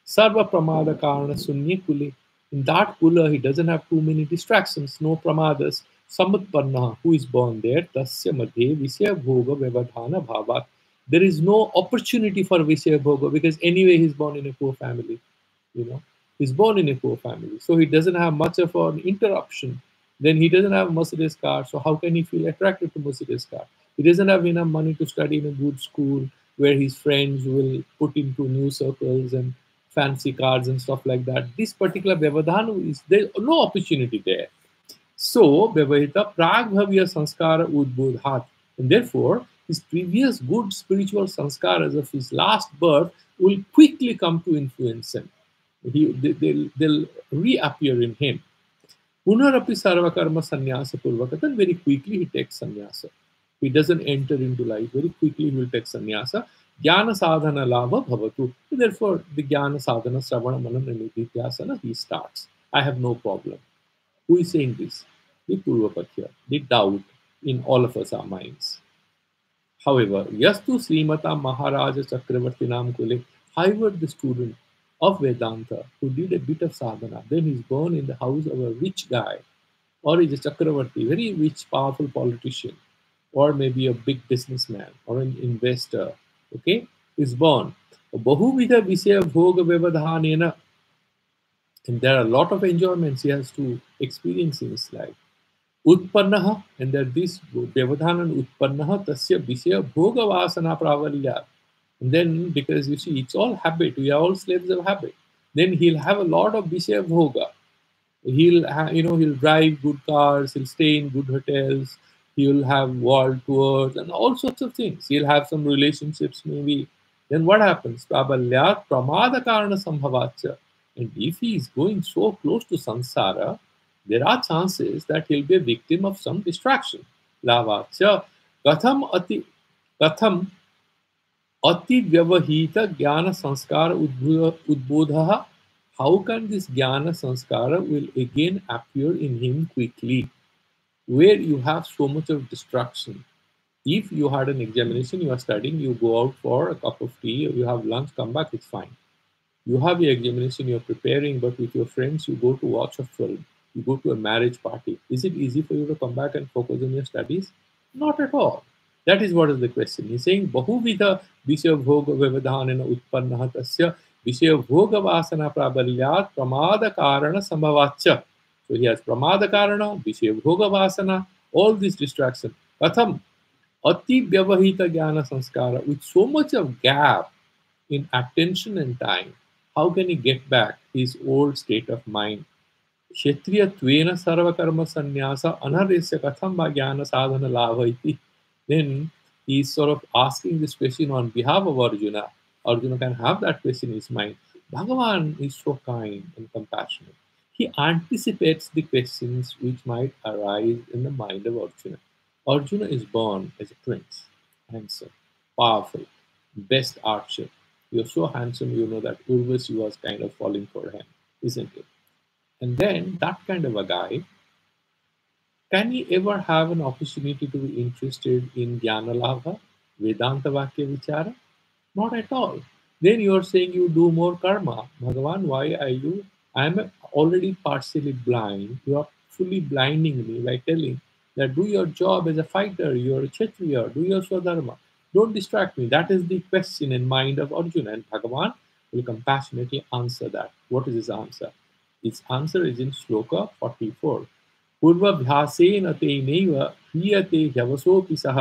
[SPEAKER 1] Sarva pramada karana sunni kuli. In that kula, he doesn't have too many distractions, no pramadas. Samutpanna, who is born there, tasya madhe visaya bhoga vyavadhana bhavat. There is no opportunity for visaya bhoga because anyway he's born in a poor family. You know, he's born in a poor family, so he doesn't have much of an interruption. Then he doesn't have a Mercedes car, so how can he feel attracted to Mercedes car? He doesn't have enough money to study in a good school where his friends will put him to new circles and fancy cars and stuff like that. This particular Vyavadhanu is there's no opportunity there. So, Vyavahita Pragbhavya Sanskara Udbodhat. And therefore, his previous good spiritual sanskaras of his last birth will quickly come to influence him. They'll reappear in him. Punarapi Sarvakarma Sannyasa Purvakatan, very quickly he takes sannyasa. He doesn't enter into life, very quickly he will take sannyasa. Jnana sadhana lava bhavatu. Therefore, the jnana sadhana, Sravana Manan and Nidhyasana, he starts. I have no problem. Who is saying this? The Purvapakya, the doubt in all of us, our minds. However, Yastu Srimata Maharaja Chakravarti Nam Kule, however, the student of Vedanta who did a bit of sadhana, then he's born in the house of a rich guy, or he's a Chakravarti, very rich, powerful politician, or maybe a big businessman or an investor, okay, is born. Bahuvida Visaya Bhoga Vyavadhanena, and there are a lot of enjoyments he has to experience in his life. Utpannaha, and that this Devadhanan Utpannaha Tasya Visaya Bhoga Vasana Pravalya. And then, because you see, it's all habit, we are all slaves of habit. Then he'll have a lot of Visaya Bhoga. He'll drive good cars, he'll stay in good hotels, he'll have world tours and all sorts of things. He'll have some relationships maybe. Then what happens? Prabalyat pramada karana sambhavacha. And if he is going so close to samsara, there are chances that he'll be a victim of some distraction. Lavacha katham ati vyavahita jnana sanskara udbodha. How can this jnana sanskara will again appear in him quickly? Where you have so much of distraction. If you had an examination, you are studying, you go out for a cup of tea, or you have lunch, come back, it's fine. You have your examination, you're preparing, but with your friends, you go to watch a film, you go to a marriage party. Is it easy for you to come back and focus on your studies? Not at all. That is what is the question. He's saying, Bahuvida Visaya Bhoga Vyavadhanena Utpannaha Tasya Visaya Bhoga Vasana Prabalyat Pramada Karana Sambhavacha. So he has Pramada Karana, Visaya Bhoga Vasana, all these distractions. Katham Ati Vyavahita Jnana Sanskara, with so much of gap in attention and time, how can he get back his old state of mind? Kshatriya Tvena Sarvakarma Sannyasa Anharesya Katham Jnana Sadhana Lava iti. Then he's sort of asking this question on behalf of Arjuna. Arjuna can have that question in his mind. Bhagavan is so kind and compassionate. He anticipates the questions which might arise in the mind of Arjuna. Arjuna is born as a prince, handsome, powerful, best archer. You're so handsome, you know that Urvasi was kind of falling for him, isn't it? And then that kind of a guy Can he ever have an opportunity to be interested in Jnana Labha, Vedanta Vakya Vichara? Not at all. Then you are saying you do more karma. Bhagavan, why are you? I am already partially blind. You are fully blinding me by telling that do your job as a fighter, you are a Kshatriya, do your Swadharma. Don't distract me. That is the question in mind of Arjuna. And Bhagavan will compassionately answer that. What is his answer? His answer is in Sloka 44. पूर्वभ्यासेन तेनैव ह्रियते ह्यवसोऽपि सः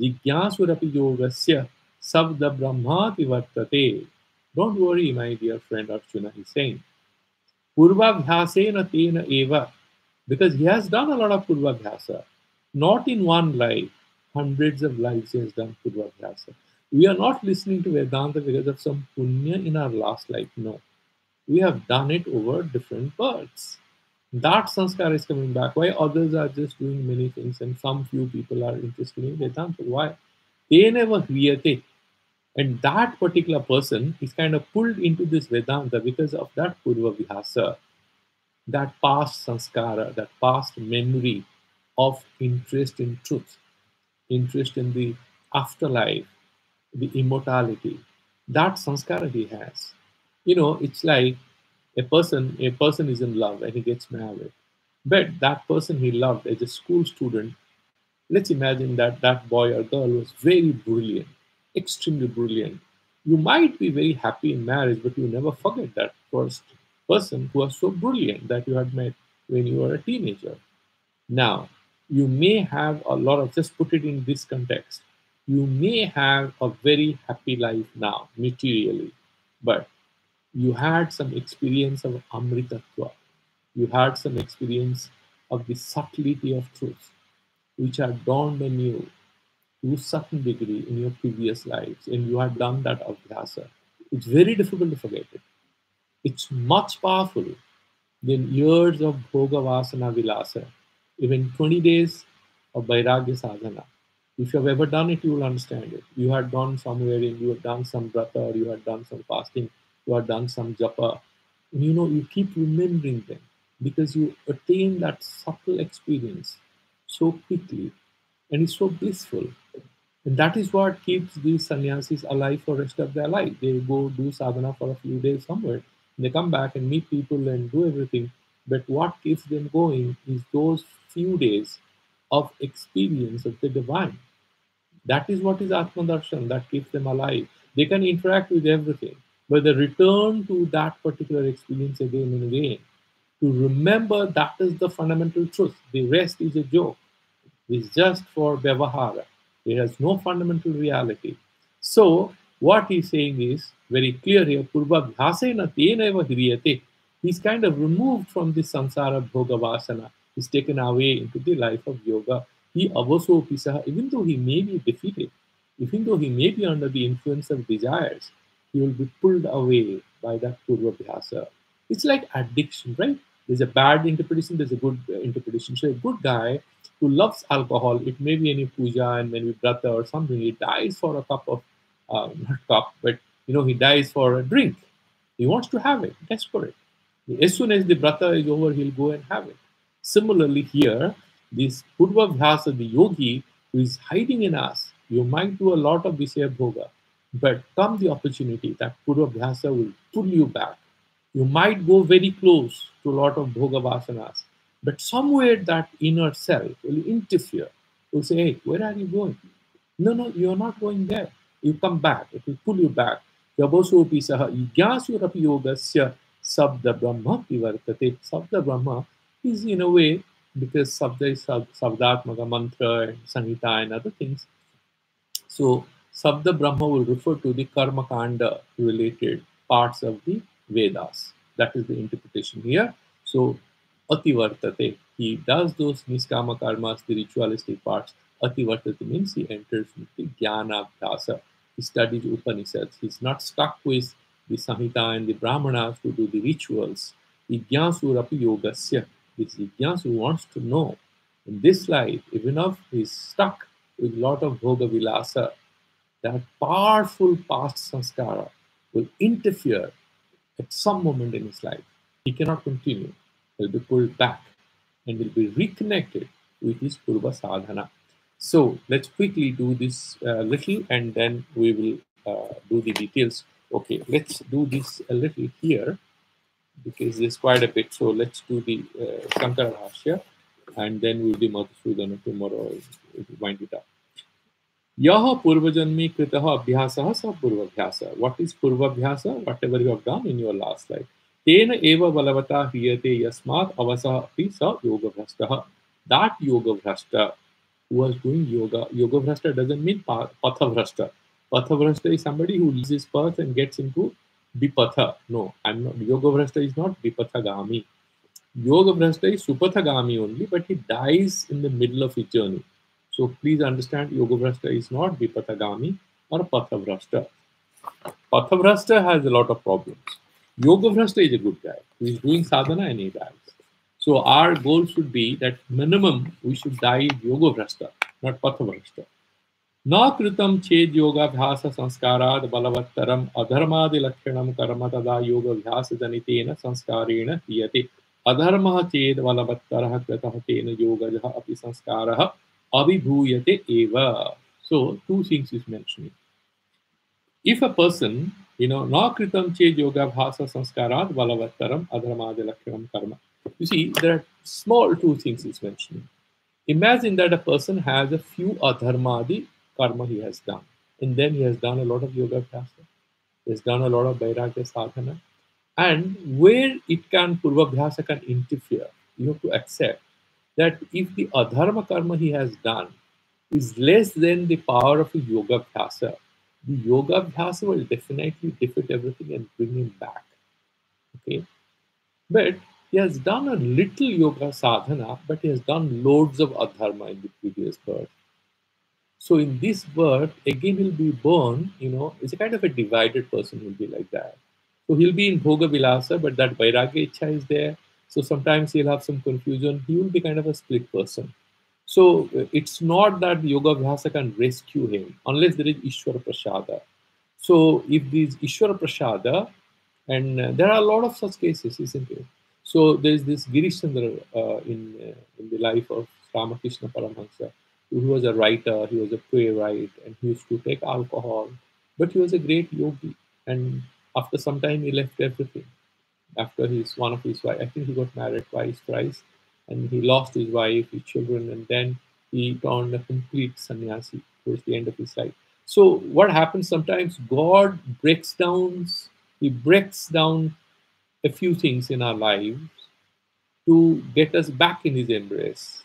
[SPEAKER 1] जिज्ञासुरपि योगस्य शब्दब्रह्माति वर्तते. Don't worry, my dear friend Arjuna, is saying. Purvabhyasena tena eva. Because he has done a lot of purvabhyasa. Not in one life, hundreds of lives he has done purvabhyasa. We are not listening to Vedanta because of some punya in our last life. No. We have done it over different births. That sanskar is coming back. Why others are just doing many things and some few people are interested in Vedanta? Why? They never hriyate. And that particular person is kind of pulled into this Vedanta because of that Purva Vihasa, that past sanskara, that past memory of interest in truth, interest in the afterlife, the immortality. That sanskara he has. It's like a person is in love and he gets married. But that person he loved as a school student, let's imagine that that boy or girl was very brilliant, extremely brilliant. You might be very happy in marriage, but you never forget that first person who was so brilliant that you had met when you were a teenager. Now, you may have a lot of, just put it in this context, you may have a very happy life now, materially, but you had some experience of Amritatva. You had some experience of the subtlety of truth, which had dawned on you to a certain degree in your previous lives, and you had done that abhyasa. It's very difficult to forget it. It's much powerful than years of bhoga vasana vilasa, even 20 days of vairagya sadhana. If you have ever done it, you will understand it. You had gone somewhere and you had done some brata, or you had done some fasting, you had done some japa, and you keep remembering them because you attain that subtle experience so quickly and it's so blissful. And that is what keeps these sannyasis alive for the rest of their life. They go do sadhana for a few days somewhere. They come back and meet people and do everything. But what keeps them going is those few days of experience of the divine. That is what is Atma Darshan, that keeps them alive. They can interact with everything, but they return to that particular experience again and again. To remember that is the fundamental truth. The rest is a joke. It's just for Vyavahara. It has no fundamental reality. So, what he's saying is very clear here Purva Bhyasena Teneva Hriyate. He's kind of removed from the samsara bhoga vasana. He's taken away into the life of yoga. He avaso pisaha, even though he may be defeated, even though he may be under the influence of desires, he will be pulled away by that Purva Bhyasa. It's like addiction, right? There's a bad interpretation, there's a good interpretation. So, a good guy who loves alcohol, it may be any puja and maybe brata or something, he dies for a cup of, not cup, but he dies for a drink. He wants to have it, desperate. As soon as the brata is over, he'll go and have it. Similarly, here, this Purva Bhyasa, the yogi who is hiding in us, you might do a lot of Visaya Bhoga, but come the opportunity, that Purva Bhyasa will pull you back. You might go very close to a lot of Bhoga Vasanas, but somewhere that inner self will interfere. Will say, hey, where are you going? No, no, you're not going there. You come back. It will pull you back. Yabosopi saha igyasuraphi yogasya sabda brahma pivartate. Sabda brahma is in a way, because sabda is sabdatmaka mantra and sanhita and other things. So, Sabda Brahma will refer to the Karma Kanda related parts of the Vedas. That is the interpretation here. So, Ativartate, he does those Niskama Karmas, the ritualistic parts. Ativartate means he enters into the Jnana Abhyasa. He studies Upanishads. He's not stuck with the Samhita and the Brahmanas to do the rituals. Igyasu Rapi Yogasya. This Igyasu wants to know in this life, even if he's stuck with a lot of bhoga vilasa, that powerful past sanskara will interfere at some moment in his life. He cannot continue. He'll be pulled back and will be reconnected which is Purva Sadhana. So let's quickly do this little, and then we will do the details. Okay, let's do this a little here because there's quite a bit. So let's do the Shankaracharya, and then we'll do Madhusudan tomorrow. We'll wind it up. Yaha purvajanmi kritaha abhyasah sa purvabhyasa. What is purvabhyasa? Whatever you have done in your last life. Tena eva balavata hriyate yasmat avasah api sa yoga bhrastah. That yoga bhrasta who was doing yoga. Yoga bhrasta doesn't mean patha bhrasta. Patha bhrasta is somebody who leaves his path and gets into vipatha. No, I'm not. Yoga bhrasta is not vipathagami. Yoga Bhrasta is Supathagami only, but he dies in the middle of his journey. So please understand, Yoga Bhrasta is not Vipathagami or Patha Bhrasta. Patha Bhrasta has a lot of problems. Yoga Bhrasta is a good guy. He is doing sadhana and he dies. So our goal should be that minimum we should die Yoga Bhrasta, not Patha Bhrasta. Na kritam ched yoga bhyasa sanskaraad balavattaram adharmadi lakshanam karma tada yoga bhyasa janitena sanskarena hriyate. Adharma ched balavattaraha kritah tena yogajaha api sanskaraha abhibhuyate eva. So two things is mentioning. If a person, na kritam ched yoga bhyasa sanskaraad balavattaram adharmadi lakshanam karma. You see, there are small two things is mentioning. Imagine that a person has a few adharmadi karma he has done. And then he has done a lot of yoga abhyasa. He has done a lot of vairagya sadhana. And where it can, purvabhyasa can interfere, you have to accept that if the adharma karma he has done is less than the power of a yoga abhyasa, the yoga abhyasa will definitely defeat everything and bring him back. Okay? But he has done a little yoga sadhana, but he has done loads of adharma in the previous birth. So in this birth, again he'll be born, it's a kind of a divided person, he'll be like that. So he'll be in Bhoga Vilasa, but that Vairagya Ichha is there. So sometimes he'll have some confusion. He will be kind of a split person. So it's not that Yoga Vyasa can rescue him unless there is Ishwara Prasada. So if there is Ishwara Prasada, and there are a lot of such cases, isn't it? So there is this Girish Chandra in the life of Ramakrishna Paramahansa. He was a writer, he was a playwright, and he used to take alcohol. But he was a great yogi. And after some time, he left everything. After one of his wife, I think he got married twice, thrice, and he lost his wife, his children, and then he turned a complete sannyasi towards the end of his life. So what happens sometimes? God He breaks down a few things in our lives to get us back in His embrace,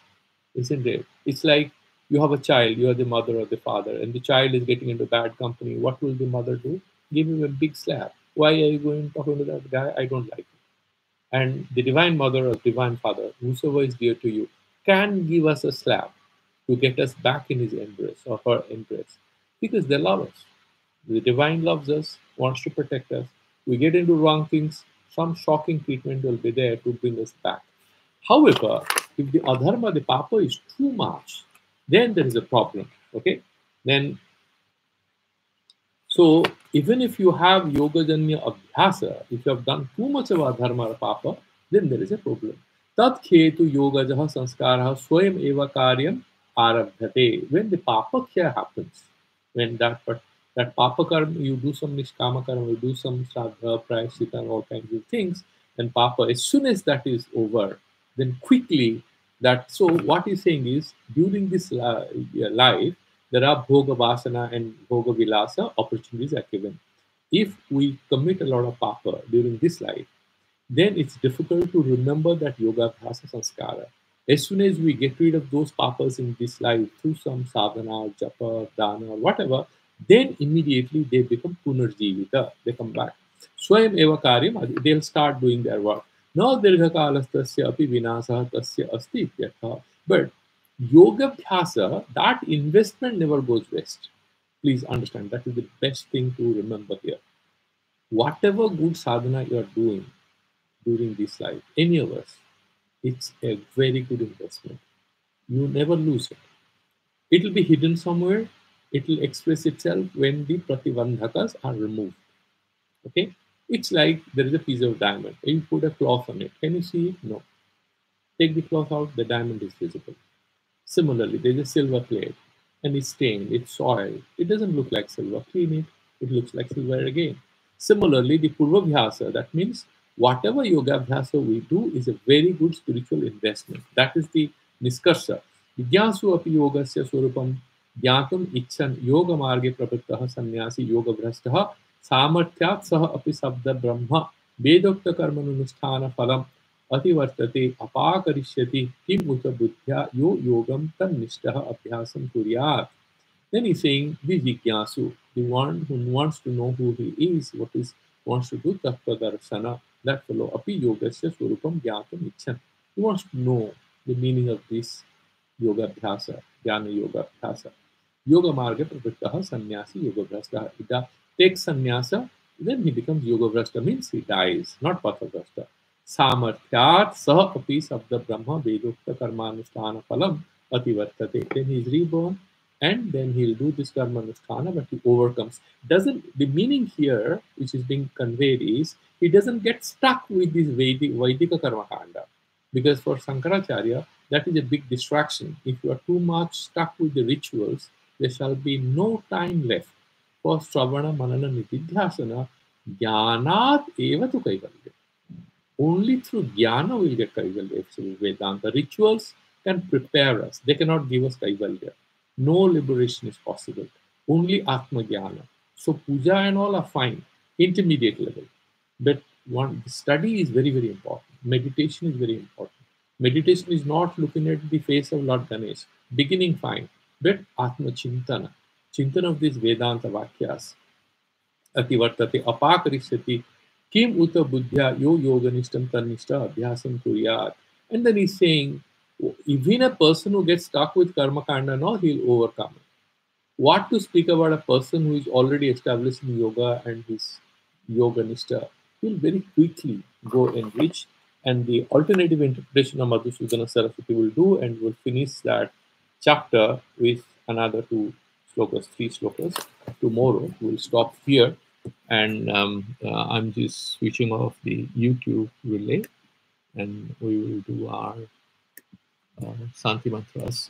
[SPEAKER 1] isn't it? It's like you have a child, you are the mother or the father, and the child is getting into bad company. What will the mother do? Give him a big slap. Why are you going talking to that guy? I don't like it. And the Divine Mother or Divine Father, whosoever is dear to you, can give us a slap to get us back in his embrace or her embrace because they love us. The Divine loves us, wants to protect us. We get into wrong things, some shocking treatment will be there to bring us back. However, if the adharma, the papa is too much, then there is a problem. Okay? Then so even if you have yogajanya abhyasa, if you have done too much of adharma or papa, then there is a problem. Tat khetu yogajaha sanskaraha swayam eva karyam arabdhate. When the papa kya happens, when that papa karma, you do some nishkama karma, you do some shraddha, prayashita, and all kinds of things, then papa, as soon as that is over, then quickly so what he's saying is during this life, there are bhoga vasana and bhoga vilasa opportunities are given. If we commit a lot of papa during this life, then it's difficult to remember that yoga bhyasa sanskara. As soon as we get rid of those papas in this life through some sadhana, japa, dana, or whatever, then immediately they become punarjivita, they come back. Swayam eva karyam, they'll start doing their work. Na dirghakalastasya api vinasah tasya asti ityartha. But yoga bhyasa, that investment never goes waste. Please understand, that is the best thing to remember here. Whatever good sadhana you are doing during this life, any of us, it's a very good investment. You never lose it. It will be hidden somewhere. It will express itself when the pratibandhakas are removed. Okay? It's like there is a piece of diamond. You put a cloth on it. Can you see it? No. Take the cloth out, the diamond is visible. Similarly, there's a silver plate and it's stained, it's soiled. It doesn't look like silver. Clean it, it looks like silver again. Similarly, the Purvabhyasa, that means whatever yoga abhyasa we do is a very good spiritual investment. That is the Niskarsha. Vidyasu api yogasya swarupam ज्ञातुम इच्छन योग मार्गे प्रवृत्तः सन्यासी योग भ्रष्टः सामर्थ्यात् सह अपि शब्द ब्रह्म वेदोक्त कर्मनुष्ठान फलम अतिवर्तते अपाकरिष्यति किम उत बुद्ध्या यो योगम तन्निष्ठः अभ्यासं कुर्यात्. Then he's saying the jigyasu, the one who wants to know who he is, what is wants to do tattva darsana, that fellow api yogasya swarupam jnatum icchan. He wants to know the meaning of this yoga abhyasa, jnana yoga abhyasa. Yoga marga pravrittaha sannyasi yoga bhrasta. He takes sannyasa, then he becomes yoga bhrasta, means he dies, not patha bhrasta. Samarthyat sah api sabda brahma vedokta karmanusthana phalam ativartate. Then he is reborn and then he'll do this karma anusthana, but he overcomes. Doesn't the meaning here, which is being conveyed, is he doesn't get stuck with this Vaidika karma kanda, because for Shankaracharya that is a big distraction. If you are too much stuck with the rituals, there shall be no time left for Shravana Manana Nitidhyasana. Jnanat eva tu kaivalya. Only through jnana will get kaivalya. So Vedanta rituals can prepare us. They cannot give us kaivalya. No liberation is possible. Only Atma Jnana. So puja and all are fine, intermediate level. But one study is very, very important. Meditation is very important. Meditation is not looking at the face of Lord Ganesh. Beginning fine, but Atma Chintana. Chintana of these Vedanta Vakyas. Ativartate apakarishyati kim uta buddhya yo yoganishtam tanishta abhyasam kuryat. And then he's saying, even a person who gets stuck with karma kanda, no, he'll overcome it. What to speak about a person who is already established in yoga and his yoga nishta? He'll very quickly go enrich. And the alternative interpretation of Madhusudana Saraswati will do, and we'll finish that chapter with another three slokas. Tomorrow we'll stop here, and I'm just switching off the YouTube relay, and we will do our Santi mantras.